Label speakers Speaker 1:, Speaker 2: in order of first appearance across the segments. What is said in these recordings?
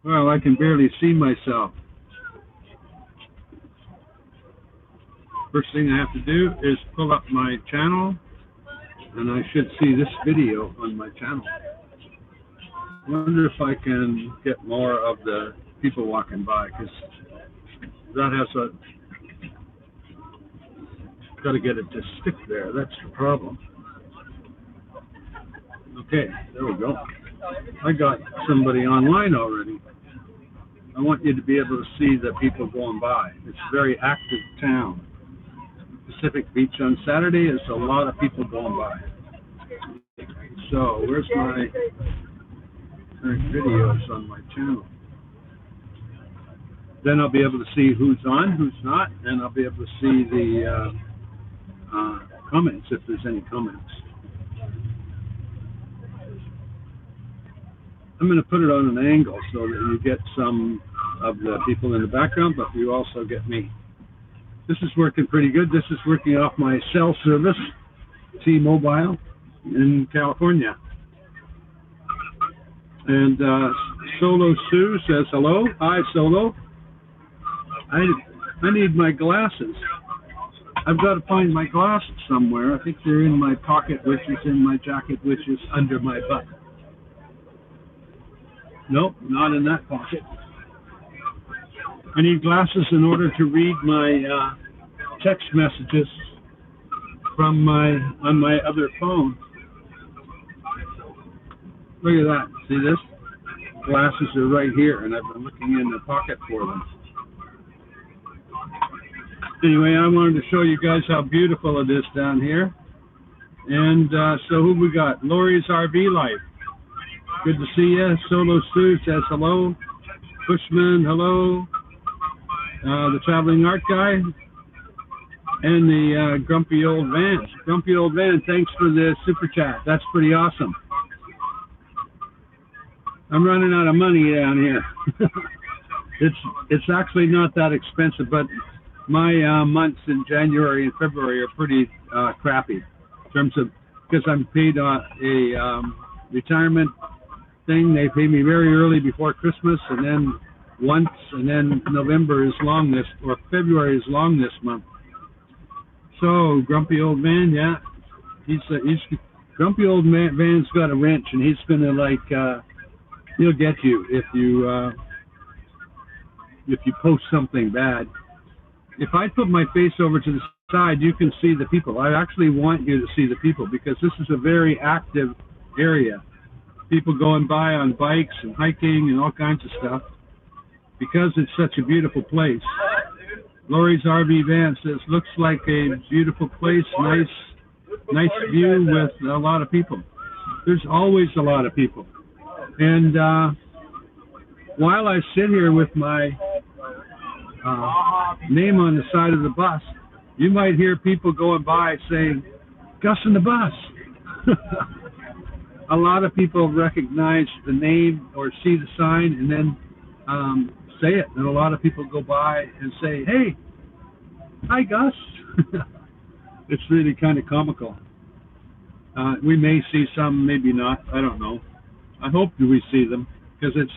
Speaker 1: Well, I can barely see myself. First thing I have to do is pull up my channel, and I should see this video on my channel. I wonder if I can get more of the people walking by, because that has a, got to get it to stick there. That's the problem. Okay, there we go. I got somebody online already. I want you to be able to see the people going by. It's a very active town. Pacific Beach on Saturday is a lot of people going by. So where's my current videos on my channel? Then I'll be able to see who's on, who's not, and I'll be able to see the comments, if there's any comments. I'm going to put it on an angle so that you get some of the people in the background, but you also get me. This is working pretty good. This is working off my cell service, T-Mobile, in California. And Solo Sue says hello. Hi, Solo. I need my glasses. I've got to find my glasses somewhere. I think they're in my pocket, which is in my jacket, which is under my butt. Nope, not in that pocket. I need glasses in order to read my text messages from on my other phone. Look at that. See this? Glasses are right here, and I've been looking in the pocket for them. Anyway, I wanted to show you guys how beautiful it is down here. And so who we got? Lori's RV Life. Good to see you. Solo Sue says hello. Bushman, hello. The Traveling Art Guy. And the Grumpy Old Van. Grumpy Old Van, thanks for the super chat. That's pretty awesome. I'm running out of money down here. It's actually not that expensive, but my months in January and February are pretty crappy in terms of, because I'm paid a retirement thing. They pay me very early before Christmas, and then once, and then November is long this, or February is long this month. So Grumpy Old Man, yeah, he's Grumpy Old Van's got a wrench, and he's gonna he'll get you if you post something bad. If I put my face over to the side, you can see the people. I actually want you to see the people, because this is a very active area. People going by on bikes and hiking and all kinds of stuff, because it's such a beautiful place. Lori's RV Van says, looks like a beautiful place, nice view with a lot of people. There's always a lot of people. And while I sit here with my name on the side of the bus, you might hear people going by saying, Gus in the bus. A lot of people recognize the name or see the sign and then say it. And a lot of people go by and say, hey, hi, Gus. It's really kind of comical. We may see some, maybe not. I don't know. I hope that we see them, because it's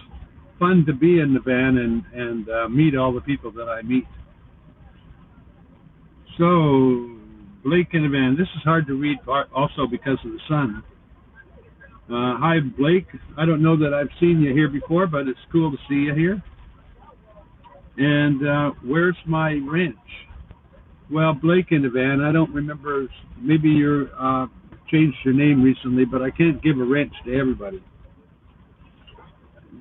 Speaker 1: fun to be in the van and meet all the people that I meet. So, Blake in the van. This is hard to read also because of the sun. Hi, Blake. I don't know that I've seen you here before, but it's cool to see you here. And where's my wrench? Well, Blake in the van, I don't remember. Maybe you're changed your name recently, but I can't give a wrench to everybody.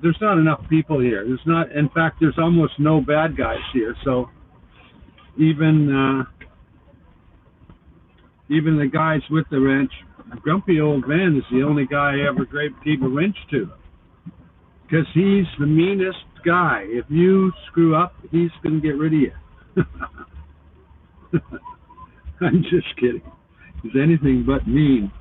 Speaker 1: There's not enough people here. There's not. In fact, there's almost no bad guys here. So even the guys with the wrench, Grumpy Old Man is the only guy I ever gave a wrench to, because he's the meanest guy. If you screw up, he's going to get rid of you. I'm just kidding. He's anything but mean.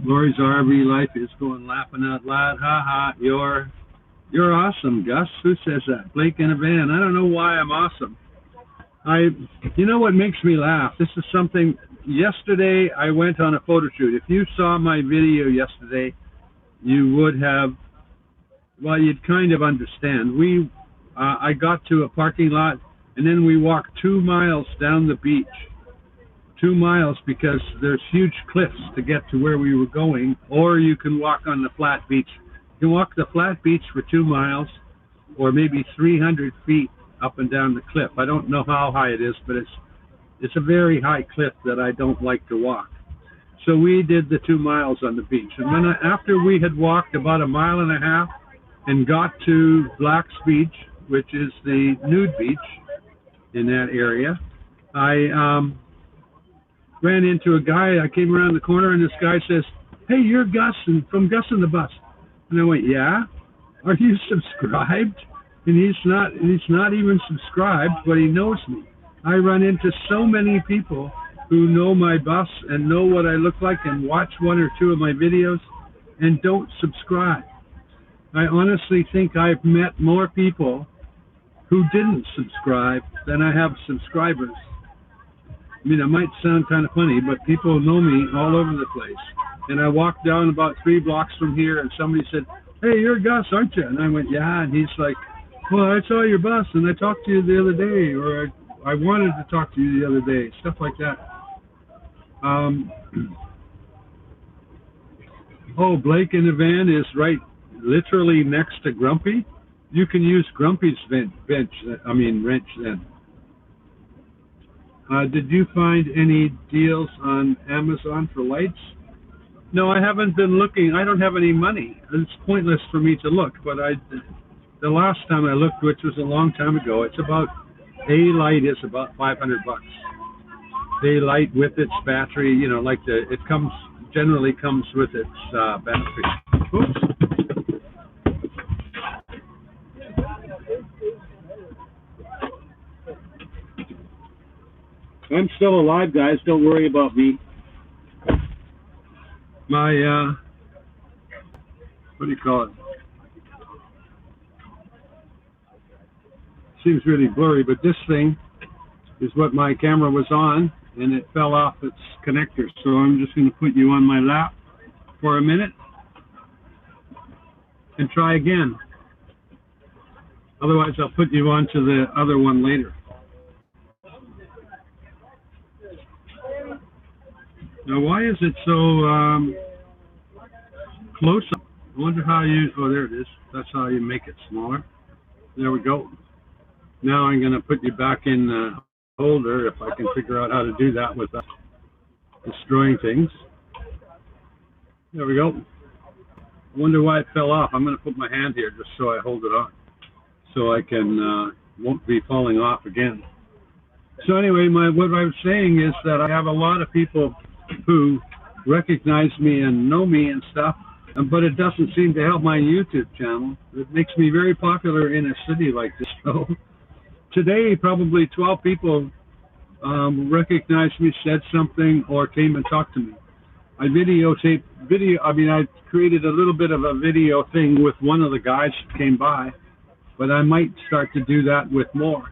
Speaker 1: Lori's RV Life is going laughing out loud. Ha ha, you're awesome, Gus. Who says that? Blake in a van. I don't know why I'm awesome. I, you know what makes me laugh? This is something. Yesterday, I went on a photo shoot. If you saw my video yesterday, you would have. Well, you'd kind of understand. I got to a parking lot, and then we walked 2 miles down the beach. 2 miles because there's huge cliffs to get to where we were going, or you can walk on the flat beach. You can walk the flat beach for 2 miles, or maybe 300 feet up and down the cliff. I don't know how high it is, but it's a very high cliff that I don't like to walk. So we did the 2 miles on the beach, and then after we had walked about a mile and a half and got to Black's Beach, which is the nude beach in that area, I ran into a guy. I came around the corner, and this guy says, "Hey, you're Gus and from Gus and the Bus." And I went, "Yeah. Are you subscribed?" And he's not even subscribed, but he knows me. I run into so many people who know my bus and know what I look like and watch one or two of my videos and don't subscribe. I honestly think I've met more people who didn't subscribe than I have subscribers. I mean, it might sound kind of funny, but people know me all over the place. And I walked down about 3 blocks from here, and somebody said, "Hey, you're Gus, aren't you?" And I went, "Yeah." And he's like, "Well, I saw your bus, and I talked to you the other day," or I wanted to talk to you the other day, stuff like that. Oh, Blake in the van is right, literally next to Grumpy. You can use Grumpy's wrench then. Did you find any deals on Amazon for lights? No, I haven't been looking. I don't have any money. It's pointless for me to look. But the last time I looked, which was a long time ago, it's about a light is about $500. A light with its battery, like it generally comes with its battery. Oops. I'm still alive, guys. Don't worry about me. My, what do you call it? Seems really blurry, but this thing is what my camera was on, and it fell off its connector. So I'm just going to put you on my lap for a minute and try again. Otherwise, I'll put you onto the other one later. Now, why is it so close up? I wonder how oh, there it is. That's how you make it smaller. There we go. Now I'm going to put you back in the holder, if I can figure out how to do that without destroying things. There we go. I wonder why it fell off. I'm going to put my hand here just so I hold it on, so I can won't be falling off again. So anyway, what I was saying is that I have a lot of people who recognize me and know me and stuff, but it doesn't seem to help my YouTube channel. It makes me very popular in a city like this. So today, probably 12 people recognized me, said something, or came and talked to me. I created a little bit of a video thing with one of the guys that came by, but I might start to do that with more.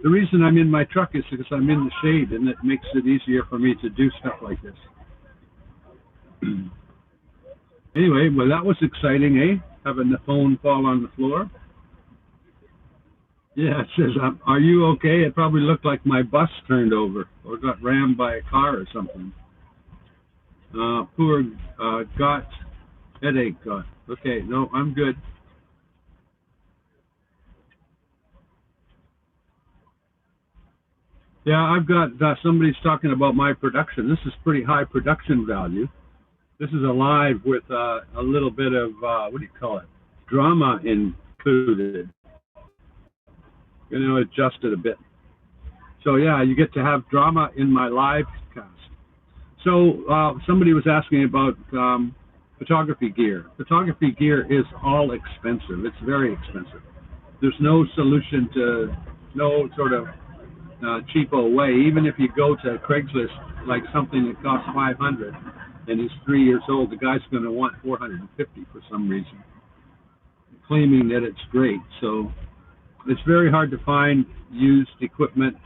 Speaker 1: The reason I'm in my truck is because I'm in the shade, and it makes it easier for me to do stuff like this. Anyway, well, that was exciting, eh? Having the phone fall on the floor. Yeah, it says, "Are you okay?" It probably looked like my bus turned over or got rammed by a car or something. Poor got headache. Okay, no, I'm good. Yeah, I've got somebody's talking about my production. This is pretty high production value. This is a live with a little bit of, what do you call it, drama included. Adjust it a bit. So yeah, you get to have drama in my live cast. So somebody was asking about photography gear. Photography gear is all expensive. It's very expensive. There's no solution to, no sort of cheapo way. Even if you go to Craigslist, like something that costs $500 and is 3 years old, the guy's going to want $450 for some reason, claiming that it's great. So it's very hard to find used equipment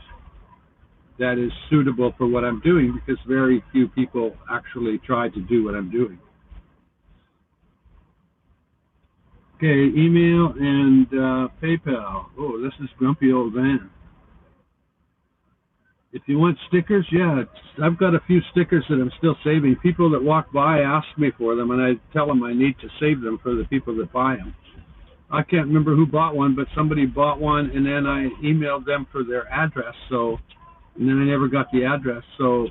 Speaker 1: that is suitable for what I'm doing, because very few people actually try to do what I'm doing. Okay, email and PayPal. Oh, this is Grumpy Old Van. If you want stickers, yeah, I've got a few stickers that I'm still saving. People that walk by ask me for them, and I tell them I need to save them for the people that buy them. I can't remember who bought one, but somebody bought one, and then I emailed them for their address. And then I never got the address. So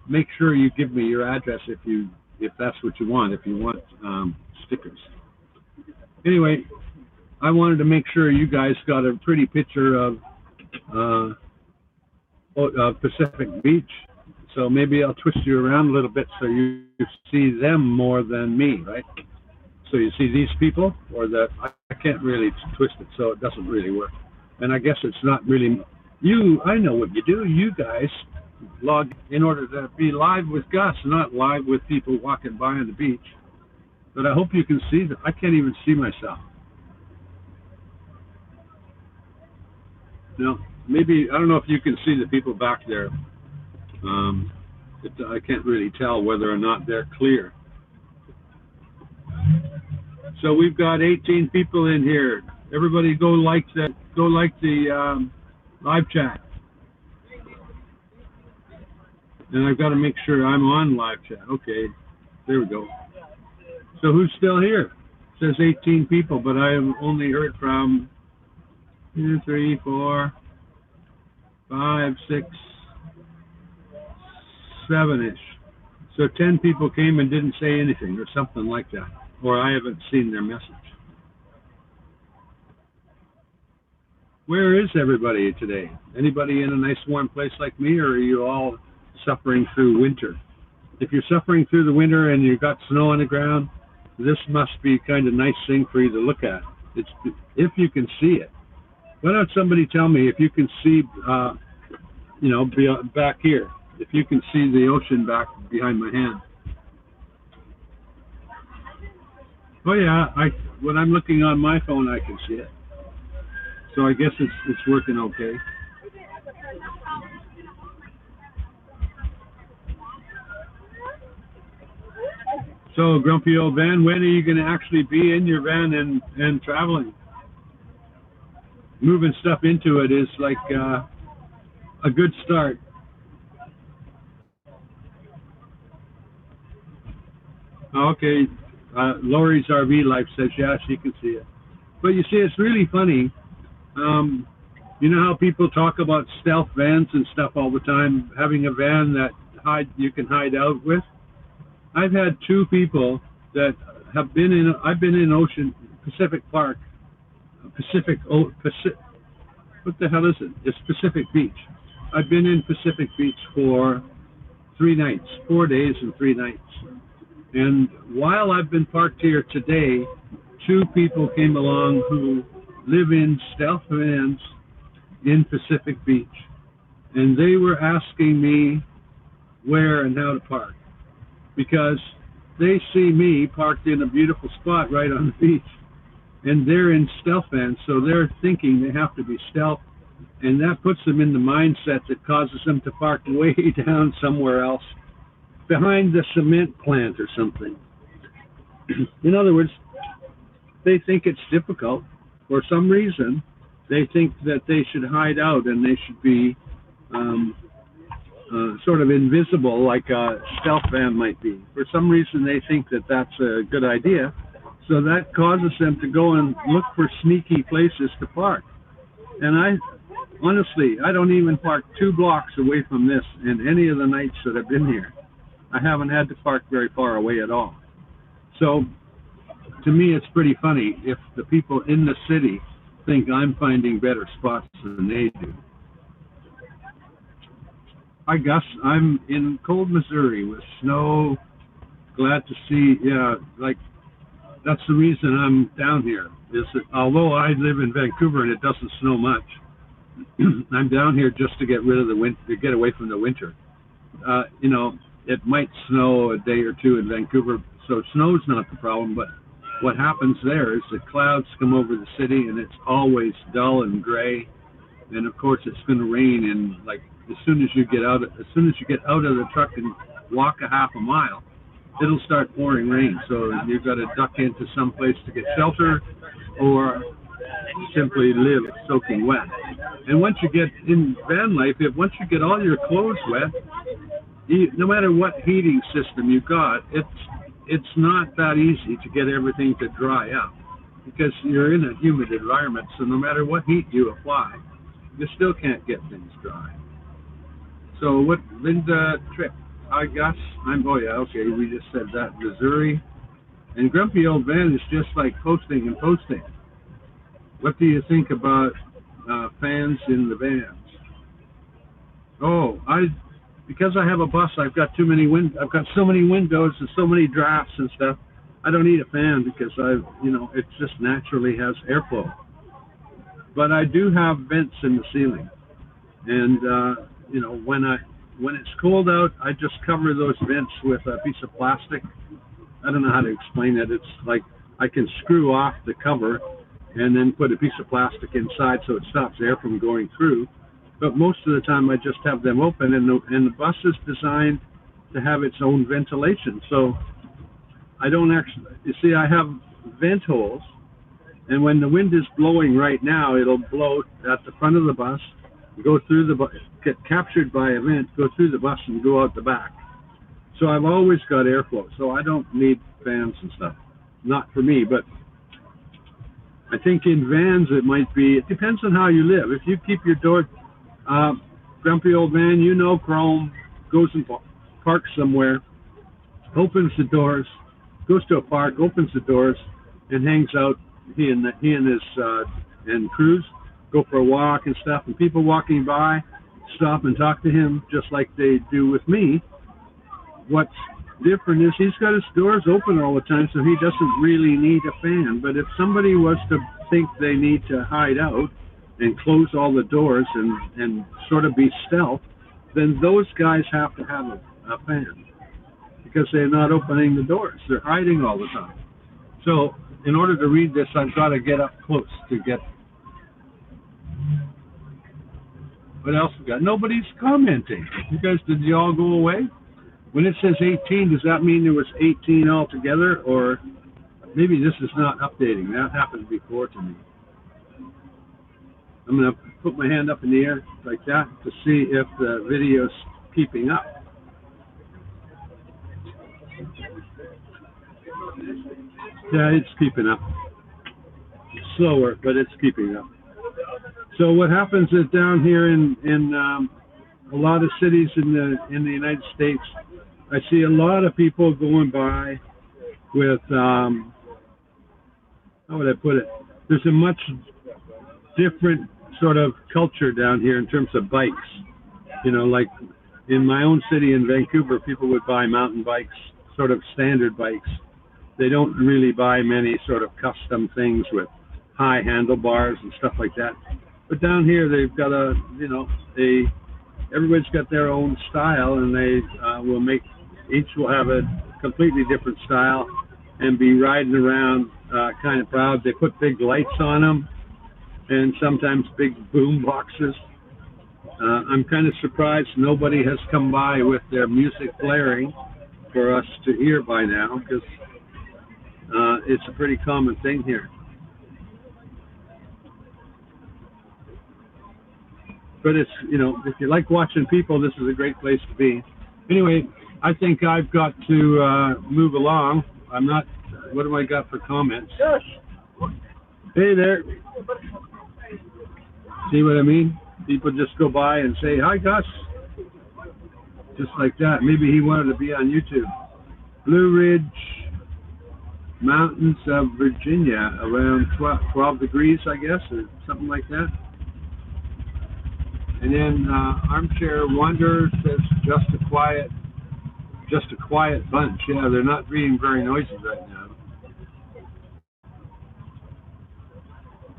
Speaker 1: make sure you give me your address if that's what you want. If you want stickers. Anyway, I wanted to make sure you guys got a pretty picture of Pacific Beach. So maybe I'll twist you around a little bit so you see them more than me, right? So you see these people, or that I can't really twist it, so it doesn't really work. And I guess it's not really you. I know what you do. You guys log in order to be live with Gus, not live with people walking by on the beach. But I hope you can see that. I can't even see myself. No, maybe I don't know if you can see the people back there. I can't really tell whether or not they're clear. So we've got 18 people in here. Everybody go like the live chat. And I've got to make sure I'm on live chat. Okay, there we go. So who's still here? It says 18 people, but I have only heard from 2, 3, 4, 5, 6, 7-ish. So 10 people came and didn't say anything or something like that. Or I haven't seen their message. Where is everybody today? Anybody in a nice warm place like me, or are you all suffering through winter? If you're suffering through the winter and you've got snow on the ground, this must be kind of nice thing for you to look at. It's if you can see it. Why don't somebody tell me if you can see, back here, if you can see the ocean back behind my hand. Oh yeah, when I'm looking on my phone, I can see it. So I guess it's working okay. So Grumpy Old Van, when are you going to actually be in your van and traveling? Moving stuff into it is like a good start. Okay. Lori's RV Life says, yeah, she can see it. But you see, it's really funny. You know how people talk about stealth vans and stuff all the time, having a van that you can hide out with? I've had 2 people that have been in, I've been in Pacific Park, what the hell is it? It's Pacific Beach. I've been in Pacific Beach for 3 nights, 4 days and 3 nights. And while I've been parked here today, 2 people came along who live in stealth vans in Pacific Beach. And they were asking me where and how to park, because they see me parked in a beautiful spot right on the beach. And they're in stealth vans, so they're thinking they have to be stealth. And that puts them in the mindset that causes them to park way down somewhere else, behind the cement plant or something. In other words, they think it's difficult. For some reason, they think that they should hide out and they should be sort of invisible, like a stealth van might be. For some reason, they think that that's a good idea. So that causes them to go and look for sneaky places to park. And honestly, I don't even park 2 blocks away from this in any of the nights that I've been here. I haven't had to park very far away at all. So to me, it's pretty funny if the people in the city think I'm finding better spots than they do. Hi, Gus. I'm in cold Missouri with snow. Glad to see, that's the reason I'm down here. Is that although I live in Vancouver and it doesn't snow much, I'm down here just to get rid of the winter, to get away from the winter. It might snow a day or 2 in Vancouver, so snow's not the problem, but what happens there is the clouds come over the city and it's always dull and gray, and of course it's going to rain. And like as soon as you get out of the truck and walk a half a mile, it'll start pouring rain. So you've got to duck into some place to get shelter, or simply live soaking wet. And once you get in van life, once you get all your clothes wet, no matter what heating system you've got, it's not that easy to get everything to dry up, because you're in a humid environment. So no matter what heat you apply, you still can't get things dry. So what, Linda Tripp? Hi Gus, oh yeah, okay, we just said that. Missouri. And Grumpy Old Van is just like posting and posting. What do you think about fans in the vans? Oh, because I have a bus, I've got so many windows and so many drafts and stuff. I don't need a fan because it just naturally has airflow. But I do have vents in the ceiling, and when it's cold out, I just cover those vents with a piece of plastic. I don't know how to explain it. It's like I can screw off the cover and then put a piece of plastic inside so it stops air from going through. But most of the time I just have them open, and the bus is designed to have its own ventilation. So I don't actually, you see, I have vent holes, and when the wind is blowing right now, it'll blow at the front of the bus, go through the bus, get captured by a vent, go through the bus and go out the back. So I've always got airflow, so I don't need fans and stuff. Not for me, but I think in vans it depends on how you live. If you keep your door, Grumpy Old Van, Chrome, goes and parks somewhere, opens the doors, goes to a park, opens the doors, and hangs out. He and his and crews go for a walk and stuff, and people walking by stop and talk to him just like they do with me. What's different is he's got his doors open all the time, so he doesn't really need a fan. But if somebody was to think they need to hide out and close all the doors and sort of be stealth, then those guys have to have a fan, because they're not opening the doors. They're hiding all the time. So in order to read this, I've got to get up close to get. What else we got? Nobody's commenting. You guys, did you all go away? When it says 18, does that mean there was 18 altogether, or maybe this is not updating? That happened before to me. I'm going to put my hand up in the air like that to see if the video's keeping up. Yeah, it's keeping up. It's slower, but it's keeping up. So what happens is down here in a lot of cities in the United States, I see a lot of people going by with, how would I put it? There's a much different sort of culture down here in terms of bikes. Like in my own city in Vancouver, people would buy mountain bikes, sort of standard bikes. They don't really buy many sort of custom things with high handlebars and stuff like that. But down here, they've got everybody's got their own style, and they each will have a completely different style and be riding around kind of proud. They put big lights on them and sometimes big boom boxes. I'm kind of surprised nobody has come by with their music blaring for us to hear by now, because it's a pretty common thing here. But it's, if you like watching people, this is a great place to be. Anyway, I think I've got to move along. I'm not, what do I got for comments? Hey there. See what I mean? People just go by and say, hi, Gus. Just like that. Maybe he wanted to be on YouTube. Blue Ridge Mountains of Virginia, around 12 degrees, I guess, or something like that. And then Armchair Wonder says just a quiet bunch. Yeah, they're not being very noisy right now.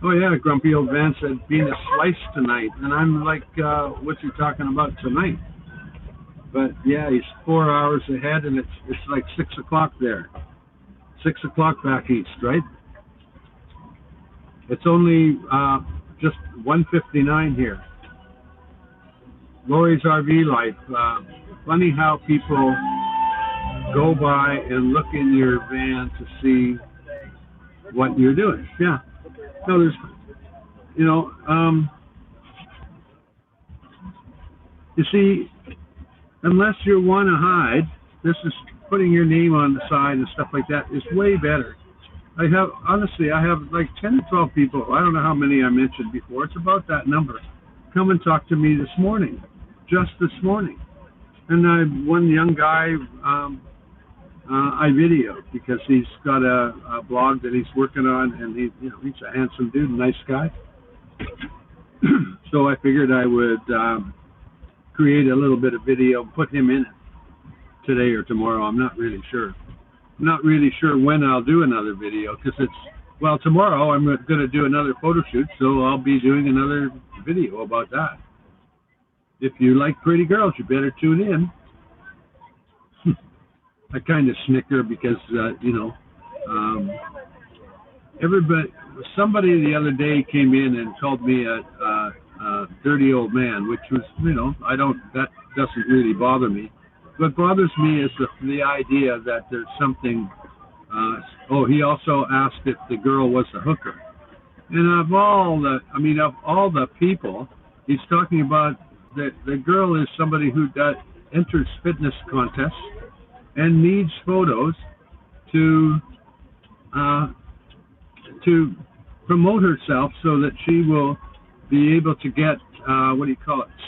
Speaker 1: Oh yeah, Grumpy Old Van said being a slice tonight, and I'm like, what's he talking about tonight? But yeah, he's 4 hours ahead, and it's like 6 o'clock there. 6 o'clock back east, right? It's only just 1:59 here. Lori's RV life. Funny how people go by and look in your van to see what you're doing. Yeah. No, there's, you know, you see, unless you want to hide, this is putting your name on the side and stuff like that is way better. I have like 10 or 12 people, I don't know how many I mentioned before, it's about that number, come and talk to me this morning, just this morning. And one young guy, I videoed because he's got a blog that he's working on, and he's a handsome dude, a nice guy. So I figured I would create a little bit of video, put him in it today or tomorrow. I'm not really sure. I'm not really sure when I'll do another video because tomorrow I'm going to do another photo shoot, so I'll be doing another video about that. If you like pretty girls, you better tune in. I kind of snicker because, somebody the other day came in and called me a dirty old man, which was, that doesn't really bother me. What bothers me is the idea that there's something, he also asked if the girl was a hooker. And of all the people, he's talking about the girl is somebody who enters fitness contests and needs photos to promote herself so that she will be able to get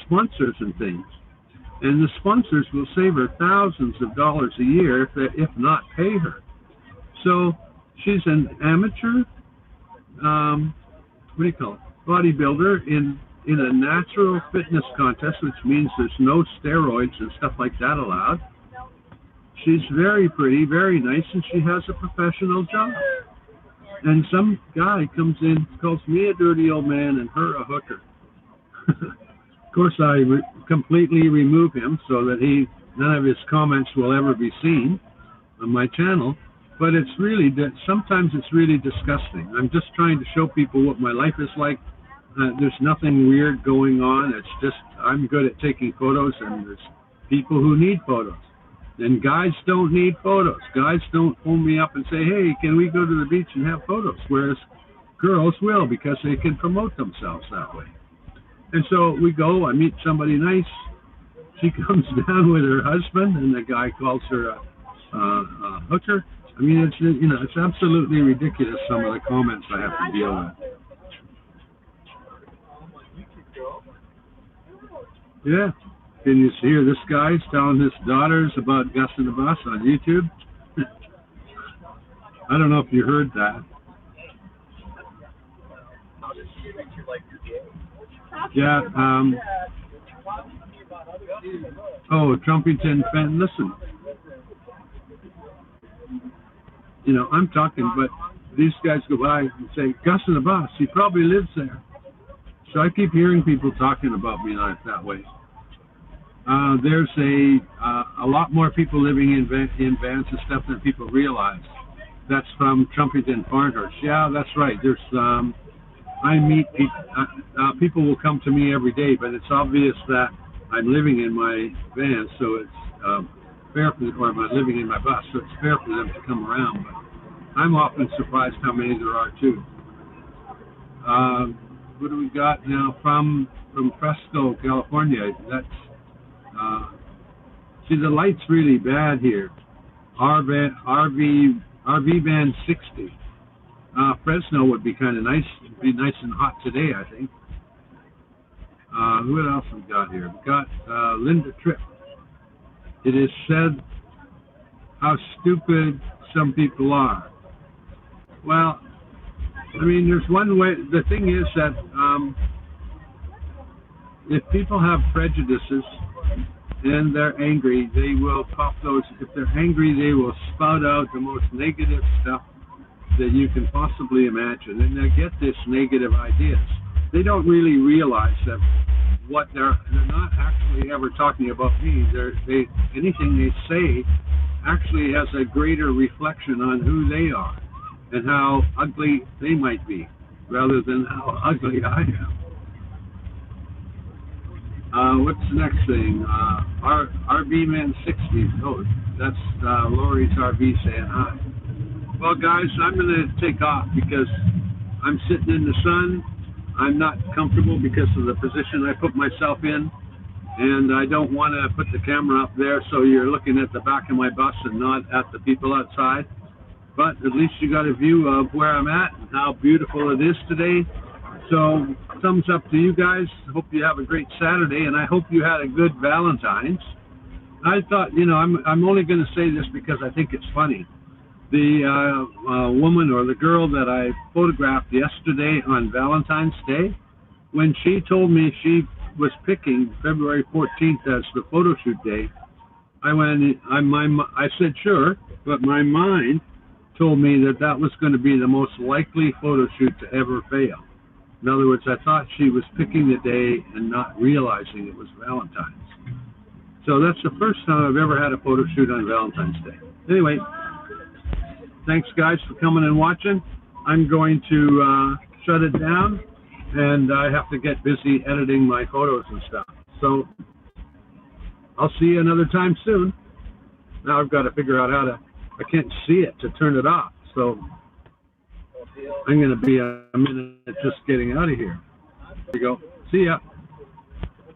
Speaker 1: sponsors and things. And the sponsors will save her thousands of dollars a year if not pay her. So she's an amateur bodybuilder in a natural fitness contest, which means there's no steroids and stuff like that allowed. She's very pretty, very nice, and she has a professional job. And some guy comes in, calls me a dirty old man and her a hooker. Of course, I completely remove him so that none of his comments will ever be seen on my channel. But sometimes it's really disgusting. I'm just trying to show people what my life is like. There's nothing weird going on. It's just I'm good at taking photos, and there's people who need photos. And guys don't need photos. Guys don't phone me up and say, hey, can we go to the beach and have photos? Whereas girls will, because they can promote themselves that way. And so we go, I meet somebody nice. She comes down with her husband, and the guy calls her a hooker. I mean, it's absolutely ridiculous, some of the comments I have to deal with. Yeah. Can you hear this guy's telling his daughters about Gus and the Boss on YouTube? I don't know if you heard that. Yeah. Trumpington fan. Listen. I'm talking, but these guys go by and say, Gus and the Boss, he probably lives there. So I keep hearing people talking about me like that way. There's a lot more people living in vans and stuff than people realize. That's from Trumpington Farnhurst. Yeah, that's right. There's I meet people will come to me every day, but it's obvious that I'm living in my van, so it's fair for them, or I'm living in my bus, so it's fair for them to come around. But I'm often surprised how many there are too. What do we got now from Fresco, California? That's see, the light's really bad here. RV van 60. Fresno would be kind of nice. It'd be nice and hot today, I think. What else we got here? We got Linda Tripp. It is said how stupid some people are. Well, I mean, there's one way. The thing is that if people have prejudices and they're angry, they will pop those. If they're angry, they will spout out the most negative stuff that you can possibly imagine, and they get this negative ideas. They don't really realize that what they're not actually ever talking about me. Anything they say actually has a greater reflection on who they are and how ugly they might be. rather than how ugly I am. What's the next thing? RV Man 60s. Oh, that's Lori's RV saying hi. Well, guys, I'm going to take off because I'm sitting in the sun. I'm not comfortable because of the position I put myself in, and I don't want to put the camera up there so you're looking at the back of my bus and not at the people outside. But at least you got a view of where I'm at and how beautiful it is today. So thumbs up to you guys. Hope you have a great Saturday, and I hope you had a good Valentine's. I thought, I'm only going to say this because I think it's funny. The woman or the girl that I photographed yesterday on Valentine's Day, when she told me she was picking February 14th as the photo shoot day, I said sure, but my mind told me that was going to be the most likely photo shoot to ever fail. In other words, I thought she was picking the day and not realizing it was Valentine's. So that's the first time I've ever had a photo shoot on Valentine's Day. Anyway, thanks guys for coming and watching. I'm going to shut it down, and I have to get busy editing my photos and stuff. So I'll see you another time soon. Now I've got to figure out I can't see it to turn it off. So I'm going to be a minute just getting out of here. There you go. See ya.